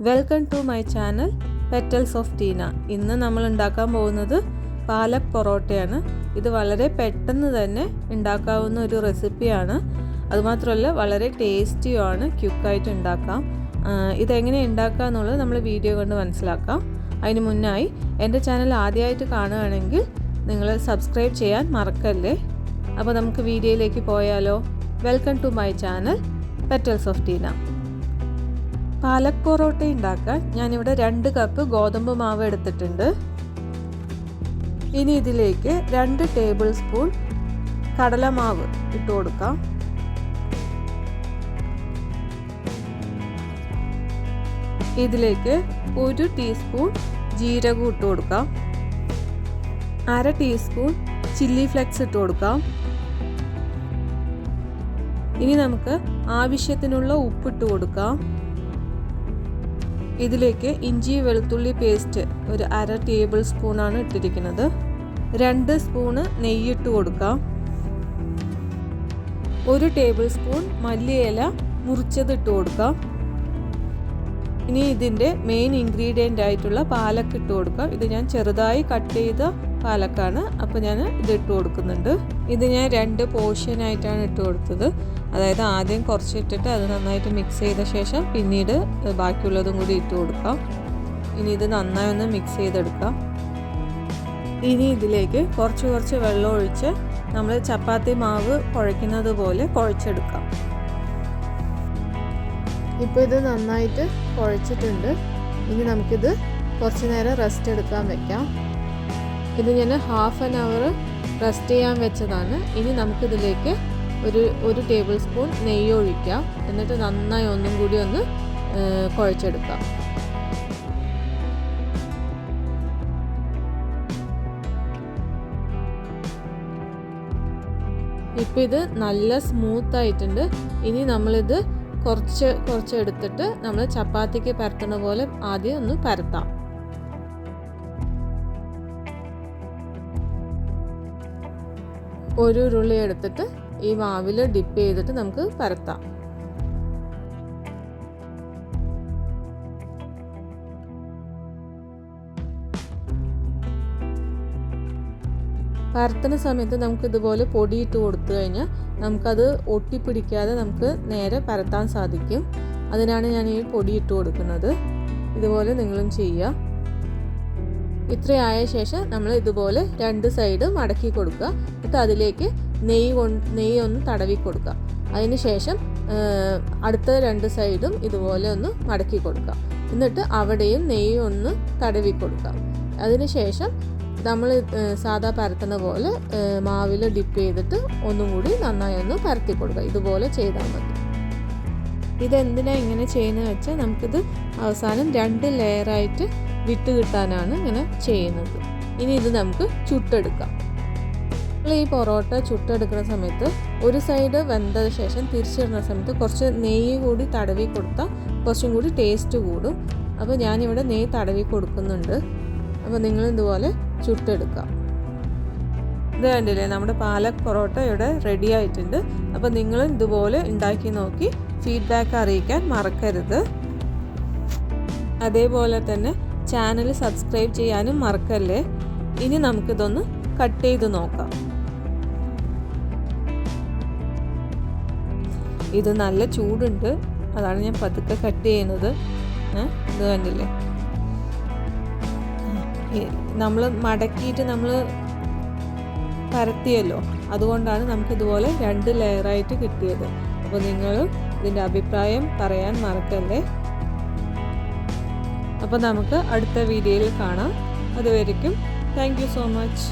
Welcome to my channel petals of Teena. ഇന്ന് നമ്മൾ ഉണ്ടാക്കാൻ പോകുന്നത് പാലക് പൊറോട്ടയാണ്. ഇത് വളരെ പെട്ടെന്ന് തന്നെ ഉണ്ടാക്കാവുന്ന ഒരു റെസിപ്പിയാണ്. അതുമാത്രമല്ല വളരെ ടേസ്റ്റിയുമാണ്, ക്വിക്കായിട്ട് ഉണ്ടാക്കാം. ഇതെങ്ങനെ ഉണ്ടാക്കുക എന്നുള്ളത് നമ്മൾ വീഡിയോ കൊണ്ട് മനസ്സിലാക്കാം. അതിന് മുന്നായി എൻ്റെ ചാനൽ ആദ്യമായിട്ട് കാണുകയാണെങ്കിൽ നിങ്ങൾ സബ്സ്ക്രൈബ് ചെയ്യാൻ മറക്കല്ലേ. അപ്പോൾ നമുക്ക് വീഡിയോയിലേക്ക് പോയാലോ. Welcome to my channel petals of Teena. Palak parotta ഉണ്ടാക്കാൻ ഞാനിവിടെ 2 കപ്പ് ഗോതമ്പ് മാവ് എടുത്തിട്ടുണ്ട്. ഇനി ഇതിലേക്ക് 2 ടേബിൾ സ്പൂൺ കടലമാവ് ഇട്ട് കൊടുക്കാം. ഇതിലേക്ക് 1 ടീസ്പൂൺ ജീരകം ഇട്ട് കൊടുക്കാം. 1/2 ടീസ്പൂൺ ചില്ലി ഫ്ലെക്സ് ഇട്ട് കൊടുക്കാം. ഇനി നമുക്ക് ആവശ്യത്തിനുള്ള ഉപ്പിട്ട് കൊടുക്കാം. ഇതിലേക്ക് ഇഞ്ചി വെളുത്തുള്ളി പേസ്റ്റ് ഒരു 1/2 ടേബിൾ സ്പൂണാണ് ഇട്ടിരിക്കുന്നത്. 2 സ്പൂണ് നെയ്യിട്ട് കൊടുക്കാം. 1 ടേബിൾ സ്പൂൺ മല്ലിയില മുറിച്ചത് ഇട്ട് കൊടുക്കാം. ഇനി ഇതിൻ്റെ മെയിൻ ഇൻഗ്രീഡിയൻ്റ് ആയിട്ടുള്ള പാലക്ക് ഇട്ട് കൊടുക്കാം. ഇത് ഞാൻ ചെറുതായി കട്ട് ചെയ്ത പാലക്കാണ്, അപ്പോൾ ഞാൻ ഇത് ഇട്ട് കൊടുക്കുന്നുണ്ട്. ഇത് ഞാൻ 2 പോർഷനായിട്ടാണ് ഇട്ട് കൊടുത്തത്. അതായത് ആദ്യം കുറച്ചിട്ടിട്ട് അത് നന്നായിട്ട് മിക്സ് ചെയ്ത ശേഷം പിന്നീട് ബാക്കിയുള്ളതും കൂടി ഇട്ട് കൊടുക്കാം. ഇനി ഇത് നന്നായി ഒന്ന് മിക്സ് ചെയ്തെടുക്കാം. ഇനി ഇതിലേക്ക് കുറച്ച് വെള്ളം ഒഴിച്ച് നമ്മൾ ചപ്പാത്തി മാവ് കുഴയ്ക്കുന്നത് പോലെ കുഴച്ചെടുക്കാം. ഇപ്പോൾ ഇത് നന്നായിട്ട് കുഴച്ചിട്ടുണ്ട്. ഇനി നമുക്കിത് കുറച്ച് നേരം റെസ്റ്റ് എടുക്കാൻ വെക്കാം. ഇത് ഞാൻ 1/2 hour റെസ്റ്റ് ചെയ്യാൻ വെച്ചതാണ്. ഇനി നമുക്കിതിലേക്ക് ഒരു ടേബിൾ സ്പൂൺ നെയ്യ് ഒഴിക്കാം. എന്നിട്ട് നന്നായി ഒന്നും കൂടി ഒന്ന് കുഴച്ചെടുക്കാം. ഇപ്പം ഇത് നല്ല സ്മൂത്ത് ആയിട്ടുണ്ട്. ഇനി നമ്മളിത് കുറച്ച് എടുത്തിട്ട് നമ്മൾ ചപ്പാത്തിക്ക് പരത്തുന്ന പോലെ ആദ്യം ഒന്ന് പരത്താം. ഒരു ഉരുളി എടുത്തിട്ട് ഈ മാവിൽ ഡിപ്പ് ചെയ്തിട്ട് നമുക്ക് പരത്താം. പരത്തുന്ന സമയത്ത് നമുക്ക് ഇതുപോലെ പൊടിയിട്ട് കൊടുത്തു കഴിഞ്ഞാൽ നമുക്കത് ഒട്ടിപ്പിടിക്കാതെ നമുക്ക് നേരെ പരത്താൻ സാധിക്കും. അതിനാണ് ഞാൻ ഈ പൊടിയിട്ട് കൊടുക്കുന്നത്. ഇതുപോലെ നിങ്ങളും ചെയ്യുക. ഇത്രയായ ശേഷം നമ്മൾ ഇതുപോലെ 2 സൈഡ് മടക്കി കൊടുക്കുക. എന്നിട്ട് അതിലേക്ക് നെയ്യ് ഒന്ന് തടവി കൊടുക്കുക. അതിന് ശേഷം അടുത്ത 2 സൈഡും ഇതുപോലെ ഒന്ന് മടക്കി കൊടുക്കുക. എന്നിട്ട് അവിടെയും നെയ്യ് ഒന്ന് തടവി കൊടുക്കുക. അതിന് ശേഷം നമ്മൾ സാധാ പരത്തുന്ന പോലെ മാവിൽ ഡിപ്പ് ചെയ്തിട്ട് ഒന്നും കൂടി നന്നായി ഒന്ന് പരത്തി കൊടുക്കുക. ഇതുപോലെ ചെയ്താൽ മതി. ഇതെന്തിനാണ് ഇങ്ങനെ ചെയ്യുന്നത് വെച്ചാൽ നമുക്കിത് അവസാനം 2 ലെയറായിട്ട് വിട്ട് കിട്ടാനാണ് ഇങ്ങനെ ചെയ്യുന്നത്. ഇനി ഇത് നമുക്ക് ചുട്ടെടുക്കാം. നമ്മൾ ഈ പൊറോട്ട ചുട്ടെടുക്കുന്ന സമയത്ത് ഒരു സൈഡ് വെന്ത ശേഷം തിരിച്ചിടുന്ന സമയത്ത് കുറച്ച് നെയ്യ് കൂടി തടവി കൊടുത്താൽ കുറച്ചും കൂടി ടേസ്റ്റ് കൂടും. അപ്പോൾ ഞാനിവിടെ നെയ്യ് തടവി കൊടുക്കുന്നുണ്ട്. അപ്പോൾ നിങ്ങൾ ഇതുപോലെ ചുട്ടെടുക്കാം. ഇത് കണ്ടില്ലേ, നമ്മുടെ പാലക് പൊറോട്ട ഇവിടെ റെഡി ആയിട്ടുണ്ട്. അപ്പോൾ നിങ്ങളും ഇതുപോലെ ഉണ്ടാക്കി നോക്കി ഫീഡ്ബാക്ക് അറിയിക്കാൻ മറക്കരുത്. അതേപോലെ തന്നെ ചാനൽ സബ്സ്ക്രൈബ് ചെയ്യാനും മറക്കല്ലേ. ഇനി നമുക്കിതൊന്ന് കട്ട് ചെയ്ത് നോക്കാം. ഇത് നല്ല ചൂടുണ്ട്, അതാണ് ഞാൻ പതുക്കെ കട്ട് ചെയ്യുന്നത്. ഇത് കണ്ടില്ലേ, നമ്മൾ മടക്കിയിട്ട് നമ്മൾ പരത്തിയല്ലോ, അതുകൊണ്ടാണ് നമുക്കിതുപോലെ 2 ലെയറായിട്ട് കിട്ടിയത്. അപ്പോൾ നിങ്ങൾ ഇതിൻ്റെ അഭിപ്രായം പറയാൻ മറക്കല്ലേ. അപ്പോൾ നമുക്ക് അടുത്ത വീഡിയോയിൽ കാണാം. അതുവരയ്ക്കും താങ്ക് യു സോ മച്ച്.